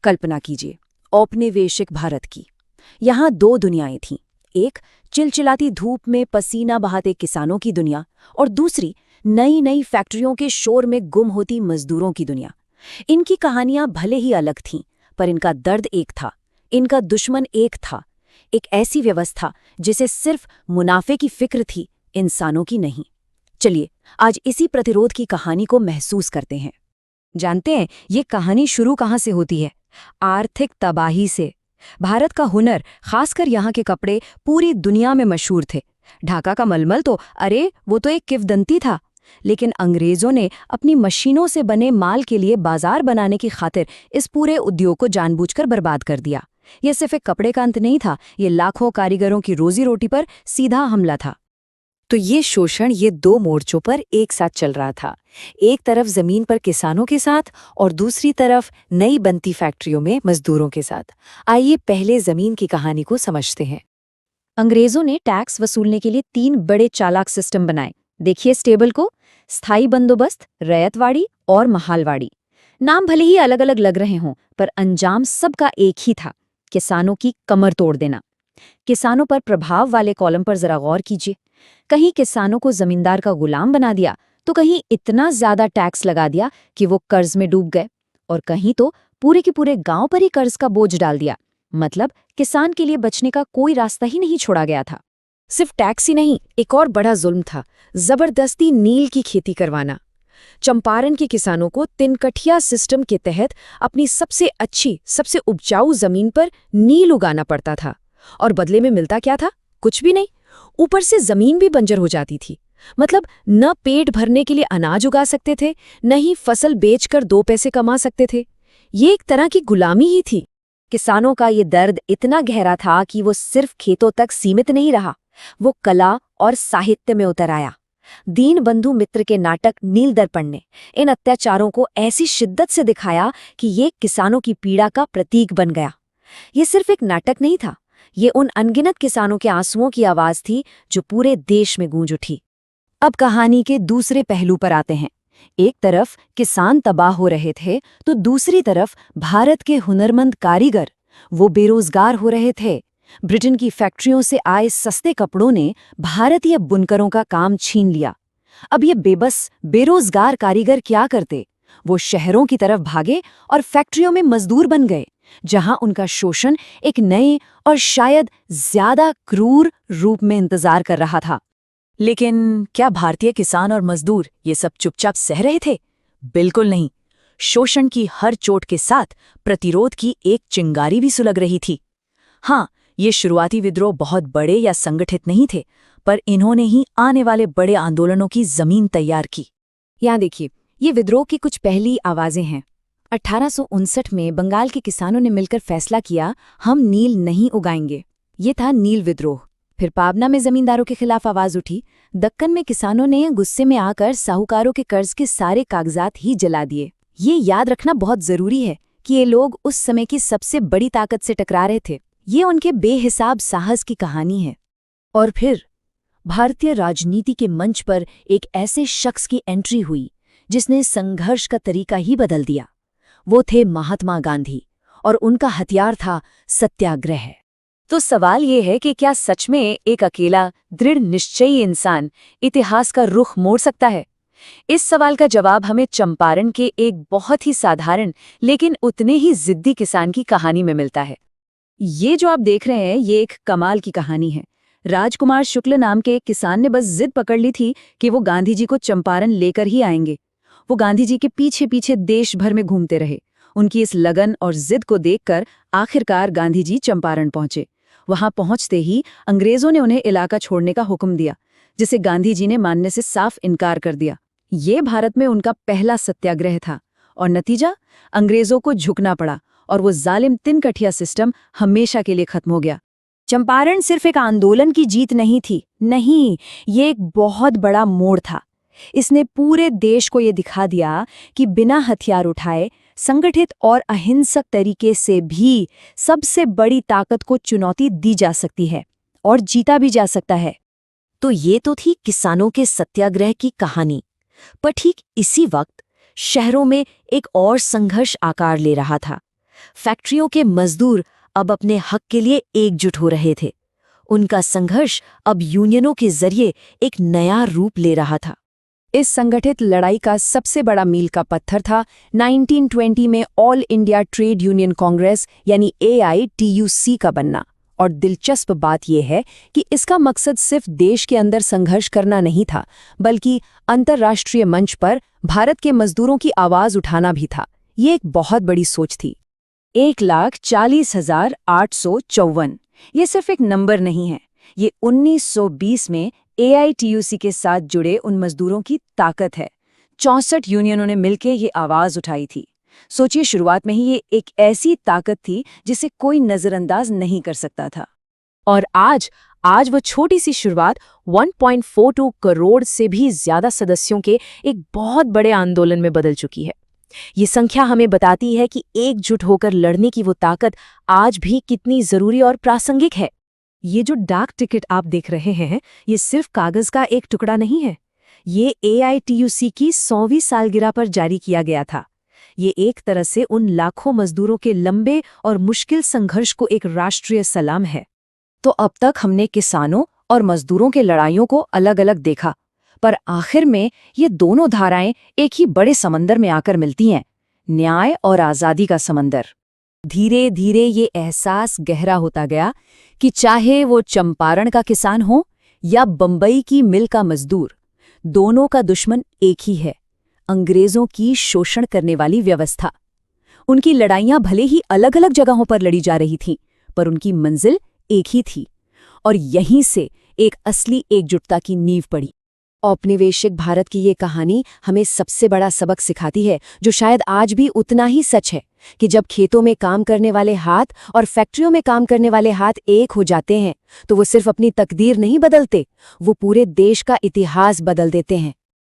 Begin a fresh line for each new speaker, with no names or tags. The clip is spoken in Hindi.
कल्पना कीजिए औपनिवेशिक भारत की। यहाँ दो दुनियाएं थीं, एक चिलचिलाती धूप में पसीना बहाते किसानों की दुनिया और दूसरी नई नई फैक्ट्रियों के शोर में गुम होती मजदूरों की दुनिया। इनकी कहानियां भले ही अलग थीं, पर इनका दर्द एक था, इनका दुश्मन एक था, एक ऐसी व्यवस्था जिसे सिर्फ मुनाफे की फिक्र थी, इंसानों की नहीं। चलिए आज इसी प्रतिरोध की कहानी को महसूस करते हैं। जानते हैं ये कहानी शुरू कहाँ से होती है? आर्थिक तबाही से। भारत का हुनर, खासकर यहाँ के कपड़े, पूरी दुनिया में मशहूर थे। ढाका का मलमल तो अरे वो तो एक किंवदंती था। लेकिन अंग्रेजों ने अपनी मशीनों से बने माल के लिए बाजार बनाने की खातिर इस पूरे उद्योग को जानबूझकर बर्बाद कर दिया। यह सिर्फ एक कपड़े का अंत नहीं था, ये लाखों कारीगरों की रोजी रोटी पर सीधा हमला था। तो ये शोषण ये दो मोर्चों पर एक साथ चल रहा था। एक तरफ जमीन पर किसानों के साथ और दूसरी तरफ नई बनती फैक्ट्रियों में मजदूरों के साथ। आइए पहले जमीन की कहानी को समझते हैं। अंग्रेजों ने टैक्स वसूलने के लिए 3 बड़े चालाक सिस्टम बनाए। देखिए इस टेबल को, स्थायी बंदोबस्त, रैयतवाड़ी और महालवाड़ी। नाम भले ही अलग अलग लग रहे हों, पर अंजाम सबका एक ही था, किसानों की कमर तोड़ देना। किसानों पर प्रभाव वाले कॉलम पर जरा गौर कीजिए। कहीं किसानों को जमींदार का गुलाम बना दिया, तो कहीं इतना ज्यादा टैक्स लगा दिया कि वो कर्ज में डूब गए, और कहीं तो पूरे के पूरे गांव पर ही कर्ज का बोझ डाल दिया। मतलब किसान के लिए बचने का कोई रास्ता ही नहीं छोड़ा गया था। सिर्फ टैक्स ही नहीं, एक और बड़ा जुल्म था, जबरदस्ती नील की खेती करवाना। चंपारण के किसानों को तिनकठिया सिस्टम के तहत अपनी सबसे अच्छी, सबसे उपजाऊ जमीन पर नील उगाना पड़ता था, और बदले में मिलता क्या था? कुछ भी नहीं। ऊपर से जमीन भी बंजर हो जाती थी। मतलब न पेट भरने के लिए अनाज उगा सकते थे, न ही फसल बेचकर 2 पैसे कमा सकते थे। ये एक तरह की गुलामी ही थी। किसानों का ये दर्द इतना गहरा था कि वो सिर्फ खेतों तक सीमित नहीं रहा, वो कला और साहित्य में उतर आया। दीनबंधु मित्र के नाटक नील दर्पण ने इन अत्याचारों को ऐसी शिद्दत से दिखाया कि ये किसानों की पीड़ा का प्रतीक बन गया। ये सिर्फ एक नाटक नहीं था, ये उन अनगिनत किसानों के आंसुओं की आवाज थी जो पूरे देश में गूंज उठी। अब कहानी के दूसरे पहलू पर आते हैं। एक तरफ किसान तबाह हो रहे थे, तो दूसरी तरफ भारत के हुनरमंद कारीगर, वो बेरोजगार हो रहे थे। ब्रिटेन की फैक्ट्रियों से आए सस्ते कपड़ों ने भारतीय बुनकरों का काम छीन लिया। अब ये बेबस बेरोजगार कारीगर क्या करते? वो शहरों की तरफ भागे और फैक्ट्रियों में मजदूर बन गए, जहां उनका शोषण एक नए और शायद ज्यादा क्रूर रूप में इंतजार कर रहा था। लेकिन क्या भारतीय किसान और मजदूर ये सब चुपचाप सह रहे थे? बिल्कुल नहीं। शोषण की हर चोट के साथ प्रतिरोध की एक चिंगारी भी सुलग रही थी। हाँ, ये शुरुआती विद्रोह बहुत बड़े या संगठित नहीं थे, पर इन्होंने ही आने वाले बड़े आंदोलनों की जमीन तैयार की। यहाँ देखिए, ये विद्रोह की कुछ पहली आवाजें हैं। 1859 में बंगाल के किसानों ने मिलकर फैसला किया, हम नील नहीं उगाएंगे। ये था नील विद्रोह। फिर पाबना में जमींदारों के खिलाफ आवाज उठी। दक्कन में किसानों ने गुस्से में आकर साहूकारों के कर्ज के सारे कागजात ही जला दिए। ये याद रखना बहुत जरूरी है कि ये लोग उस समय की सबसे बड़ी ताकत से टकरा रहे थे। ये उनके बेहिसाब साहस की कहानी है। और फिर भारतीय राजनीति के मंच पर एक ऐसे शख्स की एंट्री हुई जिसने संघर्ष का तरीका ही बदल दिया। वो थे महात्मा गांधी, और उनका हथियार था सत्याग्रह। तो सवाल ये है कि क्या सच में एक अकेला दृढ़ निश्चयी इंसान इतिहास का रुख मोड़ सकता है? इस सवाल का जवाब हमें चंपारण के एक बहुत ही साधारण लेकिन उतने ही जिद्दी किसान की कहानी में मिलता है। ये जो आप देख रहे हैं, ये एक कमाल की कहानी है। राजकुमार शुक्ल नाम के एक किसान ने बस जिद पकड़ ली थी कि वो गांधी जी को चंपारण लेकर ही आएंगे। वो गांधी जी के पीछे पीछे देश भर में घूमते रहे। उनकी इस लगन और जिद को देखकर आखिरकार गांधी जी चंपारण पहुंचे। वहां पहुंचते ही अंग्रेजों ने उन्हें इलाका छोड़ने का हुक्म दिया, जिसे गांधी जी ने मानने से साफ इनकार कर दिया। ये भारत में उनका पहला सत्याग्रह था, और नतीजा, अंग्रेजों को झुकना पड़ा और वो जालिम तिनकठिया सिस्टम हमेशा के लिए खत्म हो गया। चंपारण सिर्फ एक आंदोलन की जीत नहीं थी, नहीं, ये एक बहुत बड़ा मोड़ था। इसने पूरे देश को ये दिखा दिया कि बिना हथियार उठाए, संगठित और अहिंसक तरीके से भी सबसे बड़ी ताकत को चुनौती दी जा सकती है और जीता भी जा सकता है। तो ये तो थी किसानों के सत्याग्रह की कहानी। पर ठीक इसी वक्त शहरों में एक और संघर्ष आकार ले रहा था। फैक्ट्रियों के मजदूर अब अपने हक के लिए एकजुट हो रहे थे। उनका संघर्ष अब यूनियनों के जरिए एक नया रूप ले रहा था। इस संगठित लड़ाई का सबसे बड़ा मील का पत्थर था 1920 में all India trade union Congress यानी AITUC का बनना। और दिलचस्प बात यह है कि इसका मकसद सिर्फ देश के अंदर संघर्ष करना नहीं था, बल्कि अंतर्राष्ट्रीय मंच पर भारत के मजदूरों की आवाज उठाना भी था। ये एक बहुत बड़ी सोच थी। 1,40,854 ये सिर्फ एक नंबर नहीं है, ये 1920 में AITUC के साथ जुड़े उन मजदूरों की ताकत है। 64 यूनियनों ने मिलकर ये आवाज उठाई थी। सोचिए, शुरुआत में ही ये एक ऐसी ताकत थी जिसे कोई नजरअंदाज नहीं कर सकता था। और आज वो छोटी सी शुरुआत 1.42 करोड़ से भी ज्यादा सदस्यों के एक बहुत बड़े आंदोलन में बदल चुकी है। ये संख्या हमें बताती है कि एकजुट होकर लड़ने की वो ताकत आज भी कितनी जरूरी और प्रासंगिक है। ये जो डाक टिकट आप देख रहे हैं, ये सिर्फ कागज का एक टुकड़ा नहीं है। ये AITUC की 100वीं सालगिरह पर जारी किया गया था। ये एक तरह से उन लाखों मजदूरों के लंबे और मुश्किल संघर्ष को एक राष्ट्रीय सलाम है। तो अब तक हमने किसानों और मजदूरों के लड़ाइयों को अलग अलग देखा, पर आखिर में ये दोनों धाराएं एक ही बड़े समंदर में आकर मिलती हैं, न्याय और आज़ादी का समंदर। धीरे धीरे ये एहसास गहरा होता गया कि चाहे वो चंपारण का किसान हो या बंबई की मिल का मजदूर, दोनों का दुश्मन एक ही है, अंग्रेजों की शोषण करने वाली व्यवस्था। उनकी लड़ाइयां भले ही अलग अलग जगहों पर लड़ी जा रही थीं, पर उनकी मंजिल एक ही थी। और यहीं से एक असली एकजुटता की नींव पड़ी। औपनिवेशिक भारत की ये कहानी हमें सबसे बड़ा सबक सिखाती है, जो शायद आज भी उतना ही सच है, कि जब खेतों में काम करने वाले हाथ और फैक्ट्रियों में काम करने वाले हाथ एक हो जाते हैं, तो वो सिर्फ अपनी तकदीर नहीं बदलते, वो पूरे देश का इतिहास बदल देते हैं।